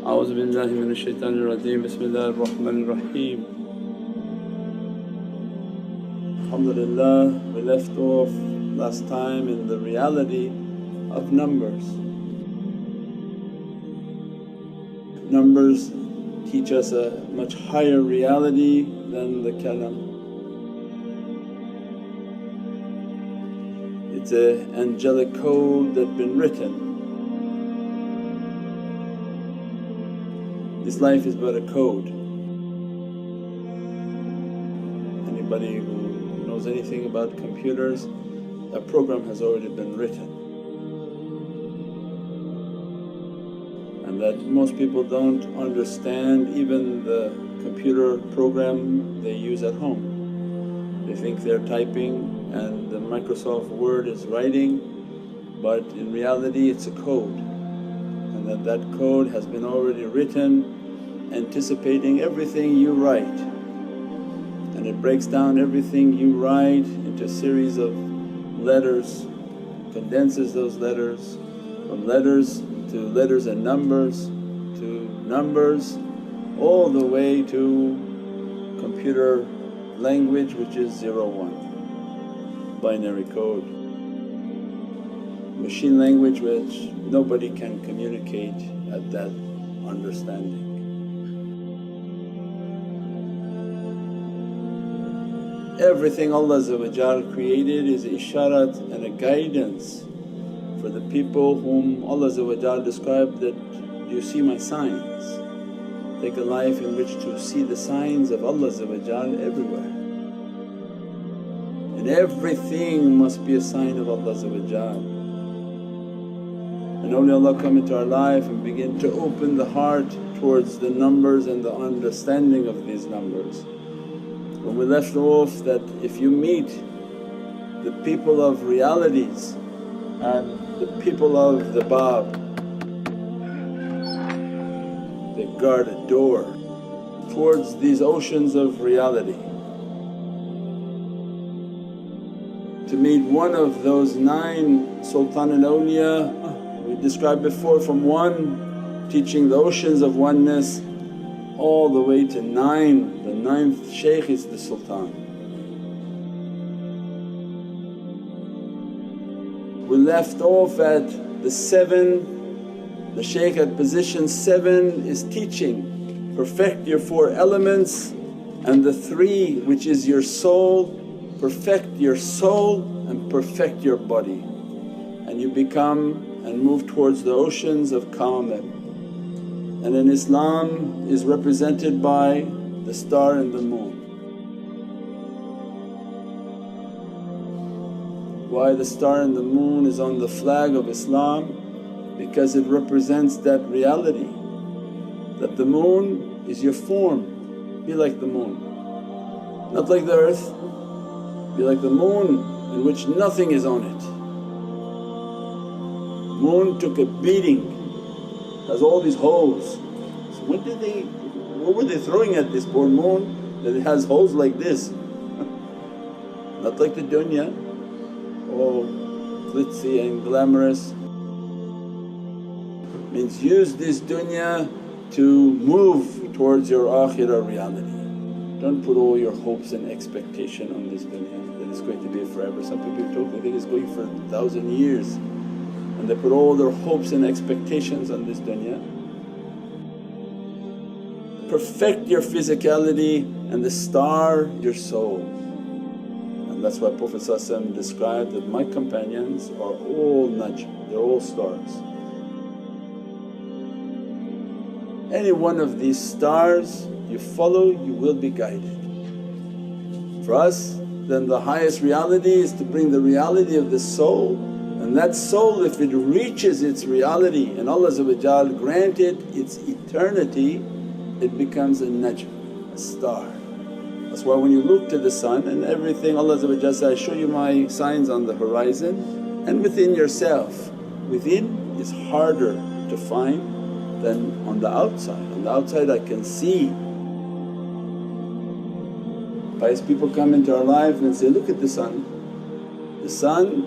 A'udhu billahi minash shaitanir rajeem. Bismillahir Rahmanir Raheem. Alhamdulillah, we left off last time in the reality of numbers. Numbers teach us a much higher reality than the kalam. It's an angelic code that's been written. This life is but a code. Anybody who knows anything about computers, a program has already been written, and that most people don't understand even the computer program they use at home. They think they're typing and the Microsoft Word is writing, but in reality it's a code, and that code has been already written anticipating everything you write, and it breaks down everything you write into a series of letters, condenses those letters from letters to letters and numbers to numbers, all the way to computer language which is 0-1, binary code, machine language which nobody can communicate at that understanding. Everything Allah created is a isharat and a guidance for the people whom Allah described that, "Do you see my signs?" Take a life in which to see the signs of Allah everywhere, and everything must be a sign of Allah. And awliyaullah come into our life and begin to open the heart towards the numbers and the understanding of these numbers. When we left off that if you meet the people of realities and the people of the Bab, they guard a door towards these oceans of reality. To meet one of those 9 Sultan al-Awliya, we described before, from one teaching the oceans of oneness all the way to 9, the 9th Shaykh is the Sultan. We left off at the 7, the Shaykh at position 7 is teaching, perfect your 4 elements, and the 3 which is your soul, perfect your soul and perfect your body, and you become and move towards the oceans of Kamil. And in Islam is represented by the star and the moon. Why the star and the moon is on the flag of Islam? Because it represents that reality, that the moon is your form, be like the moon. Not like the earth, be like the moon in which nothing is on it. Moon took a beating, has all these holes. So what were they throwing at this poor moon that it has holes like this? Not like the dunya, all glitzy and glamorous. Means use this dunya to move towards your akhirah reality. Don't put all your hopes and expectation on this dunya that it's going to be forever. Some people talk, they think it's going for 1,000 years, and they put all their hopes and expectations on this dunya. Perfect your physicality and the star your soul. And that's why Prophet described that my companions are all najm, they're all stars. Any one of these stars you follow, you will be guided. For us then the highest reality is to bring the reality of the soul, and that soul if it reaches its reality and Allah granted its eternity, it becomes a najm, a star. That's why when you look to the sun and everything, Allah says, "I show you my signs on the horizon," and within yourself. Within is harder to find than on the outside. On the outside I can see. Pious people come into our life and say, "Look at the sun." The sun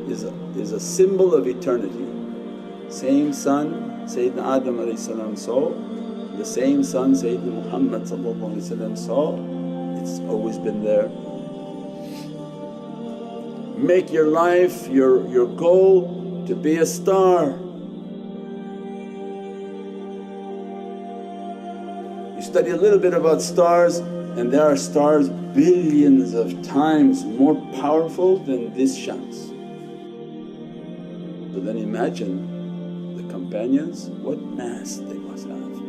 is a symbol of eternity. Same sun Sayyidina Adam saw, the same sun Sayyidina Muhammad saw, it's always been there. Make your life, your goal to be a star. You study a little bit about stars and there are stars billions of times more powerful than this Shams. So then imagine the companions, what mass they must have,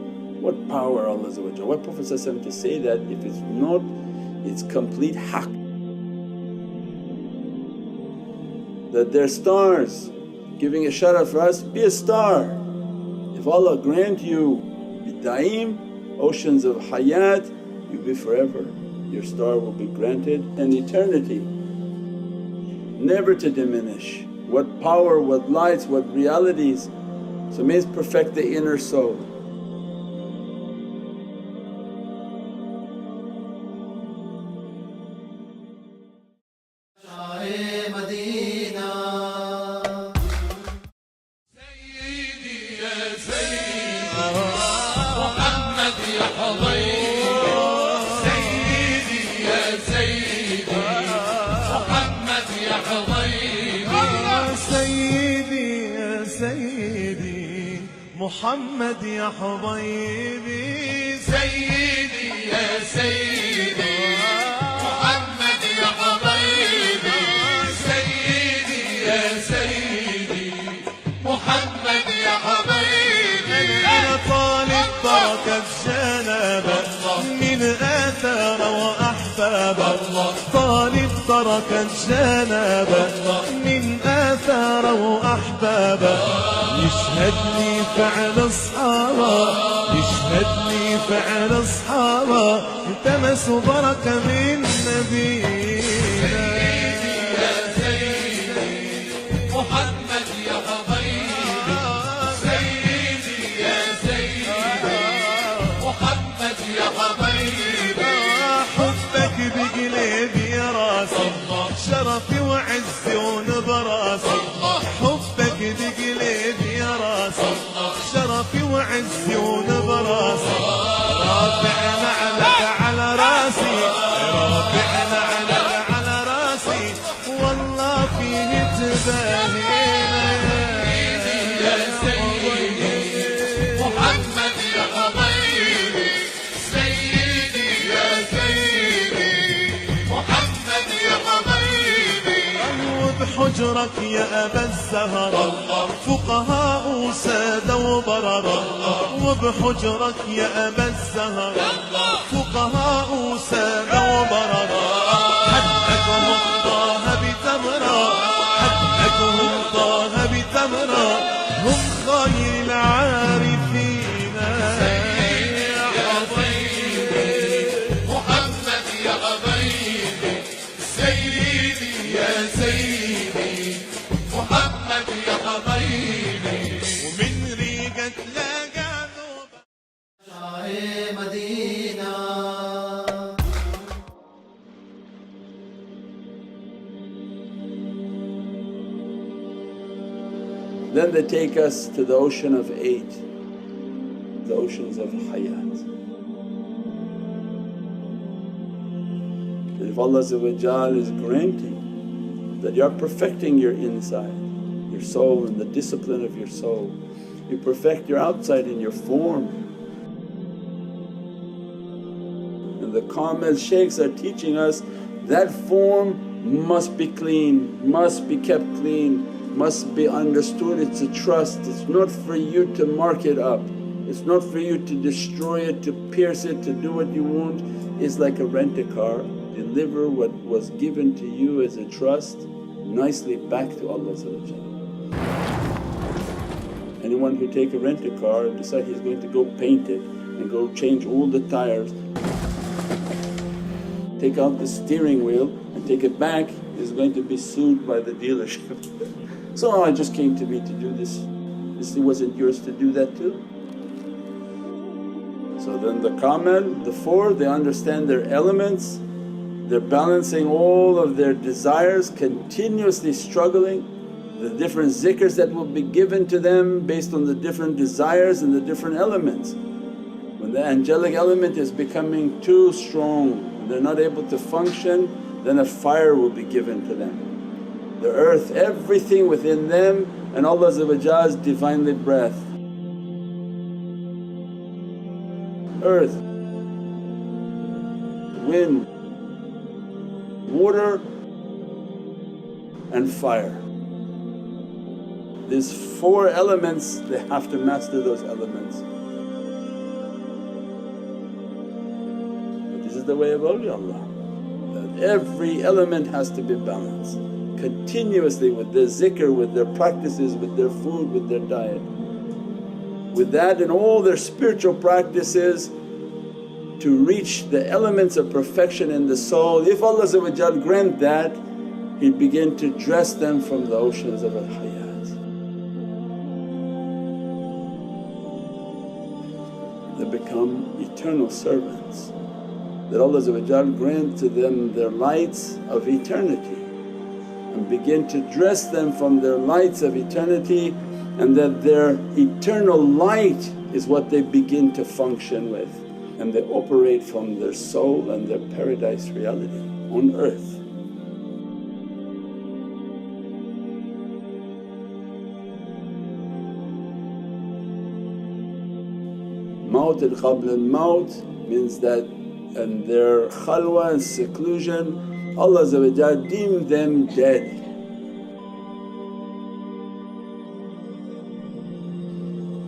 what power Allah. Why Prophet to say that if it's not, it's complete haqq. That they're stars, giving a sharaf for us, be a star. If Allah grant you bida'im, oceans of hayat, you'll be forever. Your star will be granted an eternity, never to diminish. What power, what lights, what realities. So may it perfect the inner soul. محمد يا حبيبي سيدي يا سيدي محمد يا حبيبي سيدي يا سيدي محمد يا حبيبي أنا طالب بركة جنابه من آثار وأحبابه طالب بركة جنابه من آثار وأحبابه يشهد لي فعل أصحابه يشهد لي فعل أصحابه التمسوا بركة من نبينا سيدي يا سيدي محمد يا حبيبي سيدي يا سيدي محمد يا حبيبي حبك بقلبي يا راسي شرفي وعزي ونبراسي حبك بقلبي يا راسي شرفي وعزي ونبراسي رافعنا على راسي رافعنا على راسي والله فيه تباهينا يا سيدي محمد يا حبيبي سيدي يا سيدي محمد يا حبيبي وبحجرك يا أبا الزهرة فقهاء وسادة وبررة وبحجرك يا أبا الزهرة فقهاء وسادة وبررة حدكهم طه بتمرة حدكهم طه بتمرة هم خير العارفين سيدي يا حبيبي محمد يا حبيبي سيدي يا سيدي محمد يا حبيبي ومن ريقة لقى ذوب شاي مدينة. Then they take us to the ocean of 8, the oceans of hayat. If Allah is granting that you are perfecting your inside, your soul and the discipline of your soul, you perfect your outside in your form. And the Kamil Shaykhs are teaching us that form must be clean, must be kept clean, must be understood. It's a trust, it's not for you to mark it up, it's not for you to destroy it, to pierce it, to do what you want. It's like a rent-a-car. Deliver what was given to you as a trust nicely back to Allah. Anyone who take a rent-a-car and decide he's going to go paint it and go change all the tires, take out the steering wheel and take it back, is going to be sued by the dealership. So, oh, I just came to me to do this. This wasn't yours to do that too? So then the Kamil, the four, they understand their elements, they're balancing all of their desires, continuously struggling the different zikrs that will be given to them based on the different desires and the different elements. When the angelic element is becoming too strong and they're not able to function, then a fire will be given to them. The earth, everything within them, and Allah's Divinely breath. Earth, wind, water and fire. These 4 elements, they have to master those elements. But this is the way of awliyaullah, that every element has to be balanced continuously with their zikr, with their practices, with their food, with their diet. With that and all their spiritual practices to reach the elements of perfection in the soul. If Allah grant that, He'd begin to dress them from the oceans of al-hayat. They become eternal servants, that Allah grant to them their lights of eternity and begin to dress them from their lights of eternity, and that their eternal light is what they begin to function with, and they operate from their soul and their paradise reality on earth. Maut al-qabl al-maut means that in their khalwa and seclusion Allah deemed them dead.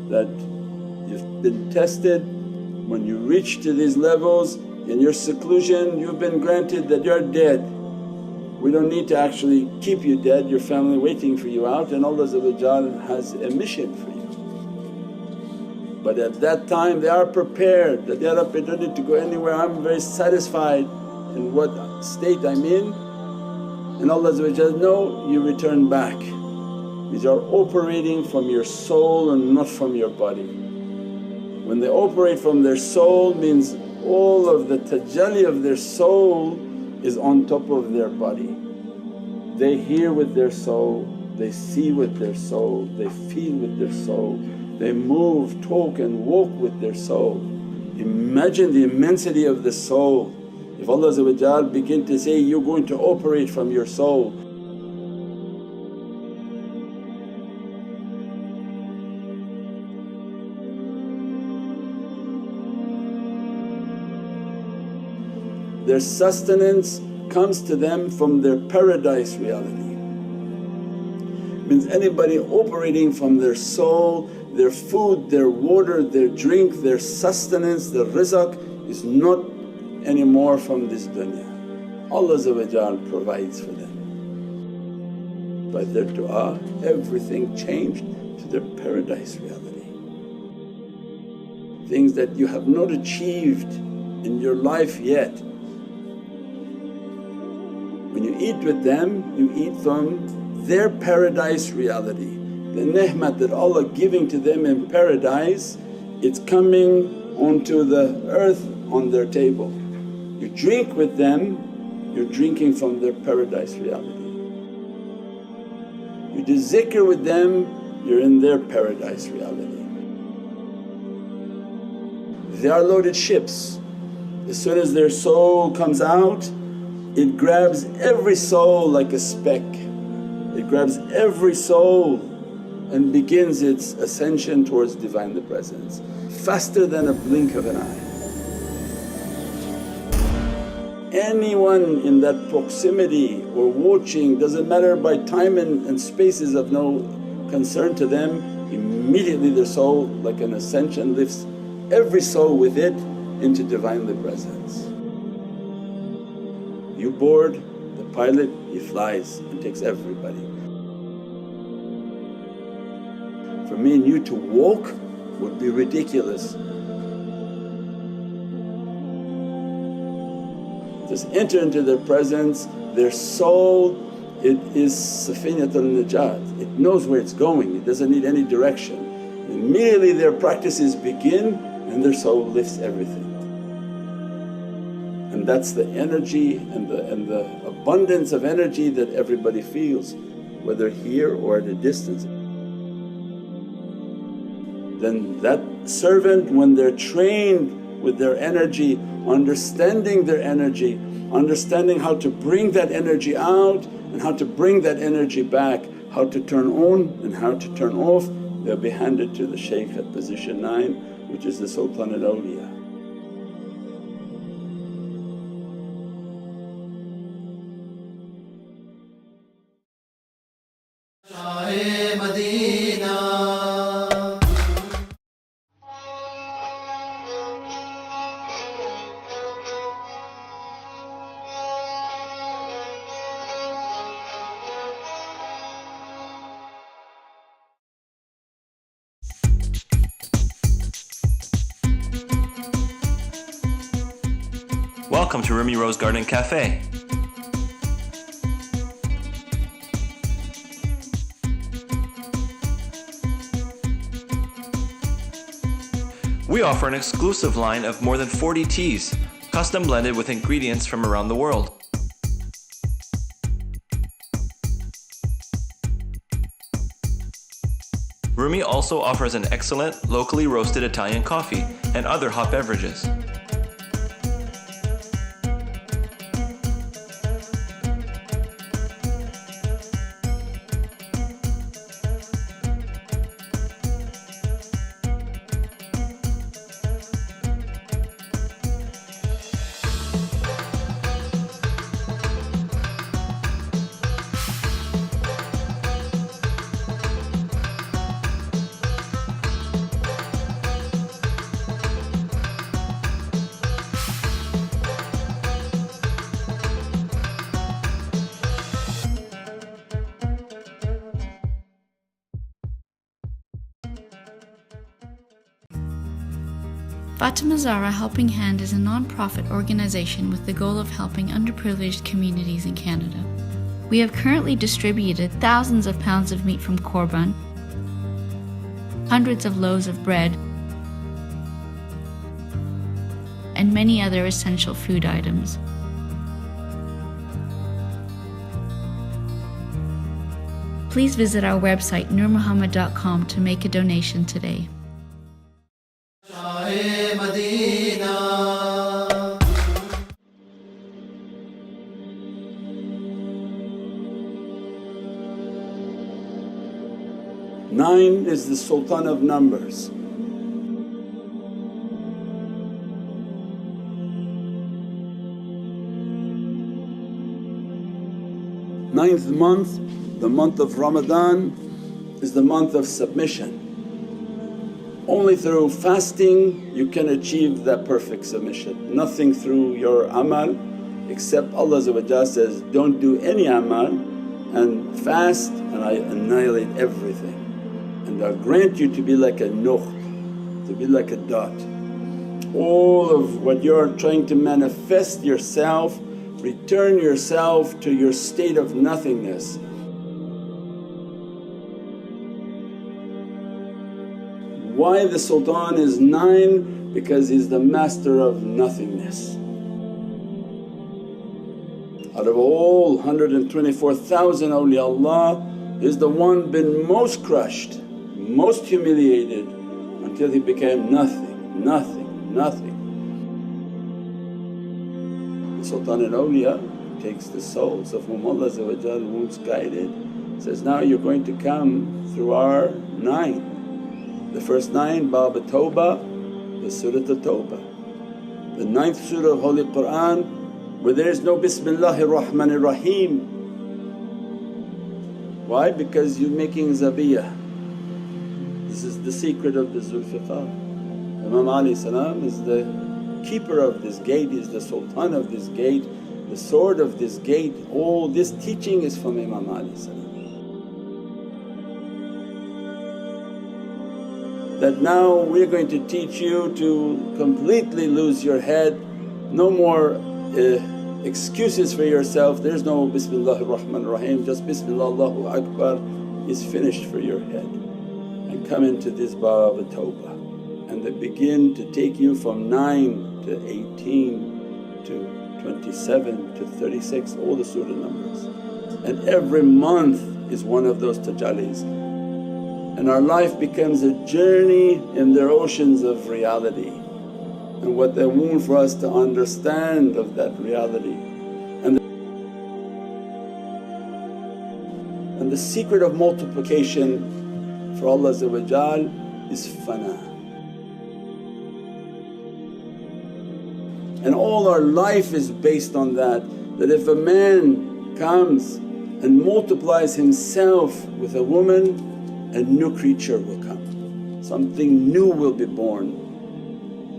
That you've been tested, when you reach to these levels in your seclusion you've been granted that you're dead. We don't need to actually keep you dead, your family waiting for you out, and Allah has a mission for you. But at that time they are prepared that, Ya Rabbi, I don't need to go anywhere, I'm very satisfied in what state I'm in. And Allah no, you return back. These are operating from your soul and not from your body. When they operate from their soul means all of the tajalli of their soul is on top of their body. They hear with their soul, they see with their soul, they feel with their soul, they move, talk and walk with their soul. Imagine the immensity of the soul. If Allah begin to say, you're going to operate from your soul, their sustenance comes to them from their paradise reality. Means anybody operating from their soul, their food, their water, their drink, their sustenance, their rizq is not anymore from this dunya. Allah provides for them. By their du'a everything changed to their paradise reality. Things that you have not achieved in your life yet. When you eat with them, you eat from their paradise reality. The ni'mat that Allah giving to them in paradise, it's coming onto the earth on their table. You drink with them, you're drinking from their paradise reality. You do zikr with them, you're in their paradise reality. They are loaded ships. As soon as their soul comes out, it grabs every soul like a speck. It grabs every soul and begins its ascension towards Divinely Presence, faster than a blink of an eye. Anyone in that proximity or watching, doesn't matter by time and space is of no concern to them, immediately their soul like an ascension lifts every soul with it into Divinely Presence. You board, the pilot he flies and takes everybody. For me and you to walk would be ridiculous. Just enter into their presence, their soul, it is Safinatul Najat, it knows where it's going, it doesn't need any direction. Immediately their practices begin and their soul lifts everything. And that's the energy and the abundance of energy that everybody feels. whether here or at a distance. Then that servant, when they're trained with their energy, understanding their energy, understanding how to bring that energy out and how to bring that energy back, how to turn on and how to turn off, they'll be handed to the shaykh at position 9, which is the Sultan al-Awliya. Welcome to Rumi Rose Garden Cafe. We offer an exclusive line of more than 40 teas, custom blended with ingredients from around the world. Rumi also offers an excellent locally roasted Italian coffee and other hot beverages. Fatima Zahra Helping Hand is a non-profit organization with the goal of helping underprivileged communities in Canada. We have currently distributed thousands of pounds of meat from Korban, hundreds of loaves of bread, and many other essential food items. Please visit our website nurmuhammad.com to make a donation today. Nine is the Sultan of numbers. Ninth month, the month of Ramadan, is the month of submission. Only through fasting you can achieve that perfect submission, nothing through your amal, except Allah says, don't do any amal and fast and I annihilate everything. And I'll grant you to be like a nuqt, to be like a dot. All of what you're trying to manifest yourself, return yourself to your state of nothingness. Why the Sultan is 9? Because he's the master of nothingness. Out of all 124,000 awliyaullah, is the one been most crushed, most humiliated until he became nothing, nothing, nothing. The Sultan al-Awliya takes the souls of whom Allah once guided, says, now you're going to come through our 9. The first 9, Bab Tawbah, the Surah Tawbah. The 9th Surah of Holy Qur'an, where there is no Bismillahir Rahmanir Rahim. Why? Because you're making zabiyah. This is the secret of the Zulfiqar. Imam Ali is the keeper of this gate, is the Sultan of this gate, the sword of this gate. All this teaching is from Imam Ali. That now we're going to teach you to completely lose your head, no more excuses for yourself. There's no Bismillahir Rahmanir Rahim, just Bismillah Allahu Akbar is finished for your head. And come into this Bab Tawbah, and they begin to take you from 9 to 18 to 27 to 36, all the surah numbers. And every month is one of those tajallis. And our life becomes a journey in their oceans of reality, and what they want for us to understand of that reality. And the secret of multiplication for Allah is fana. And all our life is based on that if a man comes and multiplies himself with a woman, a new creature will come, something new will be born.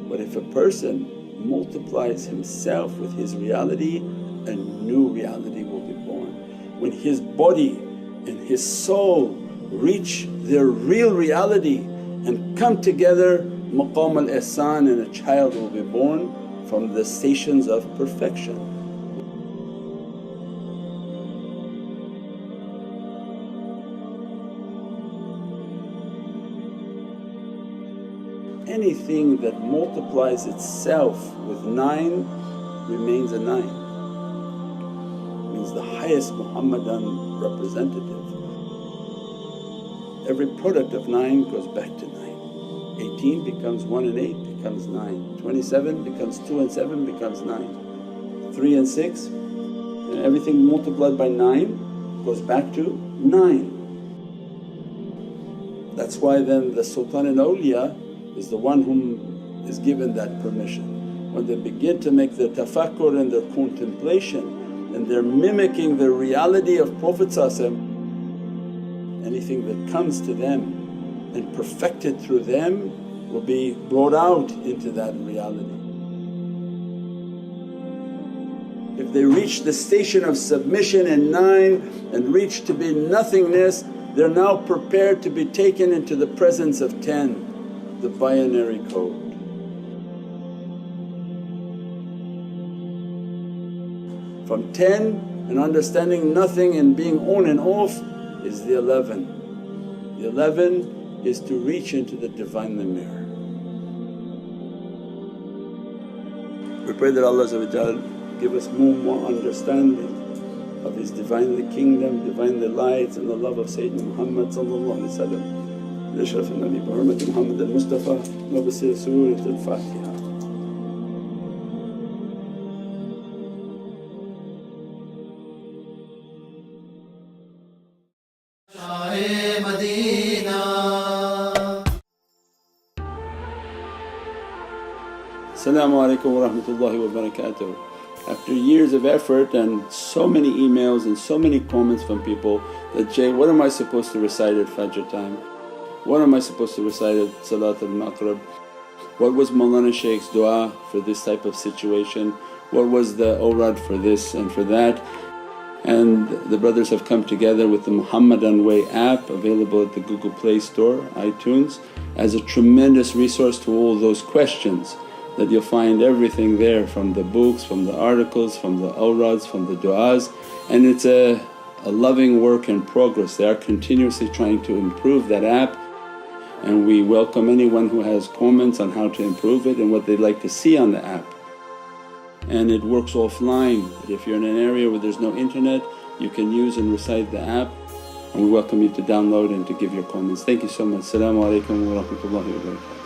But if a person multiplies himself with his reality, a new reality will be born. When his body and his soul reach their real reality and come together, maqam al-ihsan, and a child will be born from the stations of perfection. Anything that multiplies itself with 9 remains a 9, means the highest Muhammadan representative. Every product of 9 goes back to 9. 18 becomes 1 and 8 becomes 9, 27 becomes 2 and 7 becomes 9, 3 and 6, and everything multiplied by 9 goes back to 9. That's why then the Sultan al-Awliya is the one whom is given that permission. When they begin to make their tafakkur and their contemplation and they're mimicking the reality of Prophet, anything that comes to them and perfected through them will be brought out into that reality. If they reach the station of submission in 9 and reach to be nothingness, they're now prepared to be taken into the presence of 10, the binary code. From 10 and understanding nothing and being on and off is the 11. The 11 is to reach into the Divinely Mirror. We pray that Allah give us more understanding of His Divinely Kingdom, Divinely Lights, and the love of Sayyidina Muhammad بأشرف النبي بحرمة محمد المصطفى وبسر سورة الفاتحة. As-salamu alaykum wa rahmatullahi wa barakatuh. After years of effort and so many emails and so many comments from people that, Jay, what am I supposed to recite at Fajr time? What am I supposed to recite at Salat al-Maghrib? What was Mawlana Shaykh's dua for this type of situation? What was the awrad for this and for that? And the brothers have come together with the Muhammadan Way app available at the Google Play Store, iTunes, as a tremendous resource to all those questions, that you'll find everything there from the books, from the articles, from the awrads, from the du'as, and it's a loving work in progress. They are continuously trying to improve that app, and we welcome anyone who has comments on how to improve it and what they'd like to see on the app. And it works offline, that if you're in an area where there's no internet you can use and recite the app, and we welcome you to download and to give your comments. Thank you so much. As-salamu alaykum wa rahmatullahi wa barakatuh.